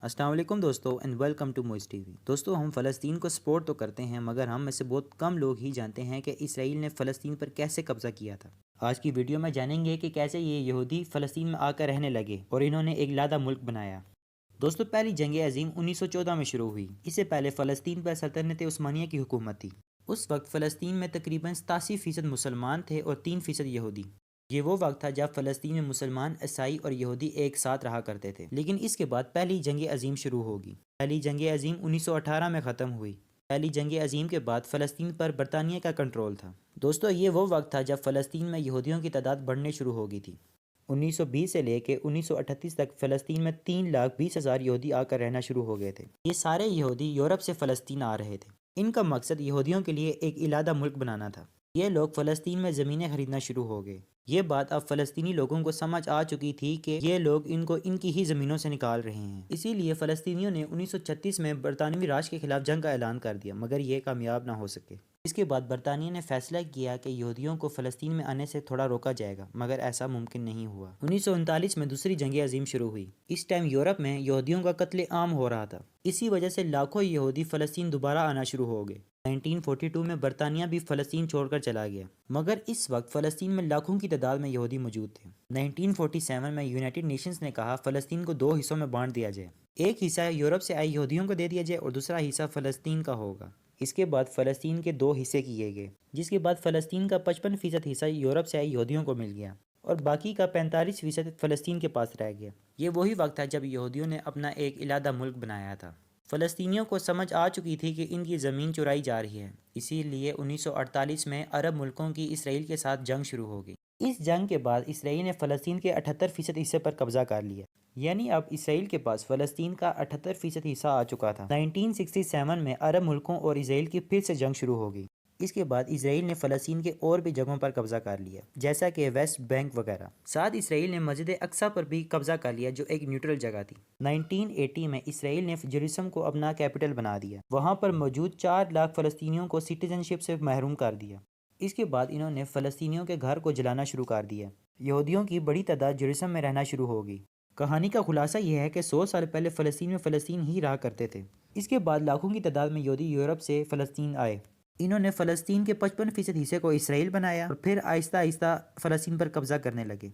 السلام علیکم دوستو and welcome to Moiz TV. دوستو ہم فلسطین کو سپورٹ تو کرتے ہیں مگر ہم میں سے بہت کم لوگ ہی جانتے ہیں کہ اسرائیل نے فلسطین پر کیسے قبضہ کیا تھا۔ آج کی ویڈیو میں جانیں گے کہ کیسے یہ یہودی فلسطین میں آ کر رہنے لگے اور انہوں نے ایک علیحدہ ملک بنایا۔ دوستو پہلی جنگ عظیم 1914 میں شروع ہوئی۔ اس سے پہلے فلسطین پر سلطنت عثمانیہ کی حکومت تھی۔ اس وقت فلسطین میں تقریباً 87% مسلمان تھے اور 3% یہودی۔ یہ وہ وقت تھا جب فلسطین میں مسلمان، عیسائی اور یہودی ایک ساتھ رہا کرتے تھے، لیکن اس کے بعد پہلی جنگ عظیم شروع ہوگی۔ پہلی جنگ عظیم 1918 میں ختم ہوئی۔ پہلی جنگ عظیم کے بعد فلسطین پر برطانیہ کا کنٹرول تھا۔ دوستو یہ وہ وقت تھا جب فلسطین میں یہودیوں کی تعداد بڑھنے شروع ہو گئی تھی۔ 1920 سے لے کے 1938 تک فلسطین میں 3,20,000 یہودی آ کر رہنا شروع ہو گئے تھے۔ یہ سارے یہودی یورپ سے فلسطین آ رہے تھے۔ ان کا مقصد یہودیوں کے لیے ایک علیحدہ ملک بنانا تھا۔ یہ لوگ فلسطین میں زمینیں خریدنا شروع ہو گئے۔ یہ بات اب فلسطینی لوگوں کو سمجھ آ چکی تھی کہ یہ لوگ ان کو ان کی ہی زمینوں سے نکال رہے ہیں۔ اسی لیے فلسطینیوں نے 1936 میں برطانوی راج کے خلاف جنگ کا اعلان کر دیا، مگر یہ کامیاب نہ ہو سکے۔ اس کے بعد برطانیہ نے فیصلہ کیا کہ یہودیوں کو فلسطین میں آنے سے تھوڑا روکا جائے گا، مگر ایسا ممکن نہیں ہوا۔ 1939 میں دوسری جنگ عظیم شروع ہوئی۔ اس ٹائم یورپ میں یہودیوں کا قتل عام ہو رہا تھا۔ اسی وجہ سے لاکھوں یہودی فلسطین دوبارہ آنا شروع ہو گئے۔ 1942 میں برطانیہ بھی فلسطین چھوڑ کر چلا گیا، مگر اس وقت فلسطین میں لاکھوں کی تعداد میں یہودی موجود تھے۔ 1947 میں یونائٹڈ نیشنز نے کہا فلسطین کو 2 حصوں میں بانٹ دیا جائے۔ ایک حصہ یورپ سے آئے یہودیوں کو دے دیا جائے اور دوسرا حصہ فلسطین کا ہوگا۔ اس کے بعد فلسطین کے 2 حصے کیے گئے، جس کے بعد فلسطین کا 55% حصہ یورپ سے آئے یہودیوں کو مل گیا اور باقی کا 45% فلسطین کے پاس رہ گیا۔ یہ وہی وقت تھا جب یہودیوں نے اپنا ایک علیحدہ ملک بنایا تھا۔ فلسطینیوں کو سمجھ آ چکی تھی کہ ان کی زمین چرائی جا رہی ہے، اسی لیے 1948 میں عرب ملکوں کی اسرائیل کے ساتھ جنگ شروع ہو گئی۔ اس جنگ کے بعد اسرائیل نے فلسطین کے 78% حصے پر قبضہ کر لیا، یعنی اب اسرائیل کے پاس فلسطین کا 78% حصہ آ چکا تھا۔ 1967 میں عرب ملکوں اور اسرائیل کی پھر سے جنگ شروع ہو گئی۔ اس کے بعد اسرائیل نے فلسطین کے اور بھی جگہوں پر قبضہ کر لیا، جیسا کہ ویسٹ بینک وغیرہ۔ ساتھ اسرائیل نے مسجد اقصی پر بھی قبضہ کر لیا، جو ایک نیوٹرل جگہ تھی۔ 1980 میں اسرائیل نے جیروسلم کو اپنا کیپٹل بنا دیا۔ وہاں پر موجود 4 لاکھ فلسطینیوں کو سٹیزن شپ سے محروم کر دیا۔ اس کے بعد انہوں نے فلسطینیوں کے گھر کو جلانا شروع کر دیا۔ یہودیوں کی بڑی تعداد جیروسلم میں رہنا شروع ہو گئی۔ کہانی کا خلاصہ یہ ہے کہ 100 سال پہلے فلسطین میں فلسطین ہی رہا کرتے تھے۔ اس کے بعد لاکھوں کی تعداد میں یہودی یورپ سے فلسطین آئے۔ انہوں نے فلسطین کے 55% حصے کو اسرائیل بنایا اور پھر آہستہ آہستہ فلسطین پر قبضہ کرنے لگے۔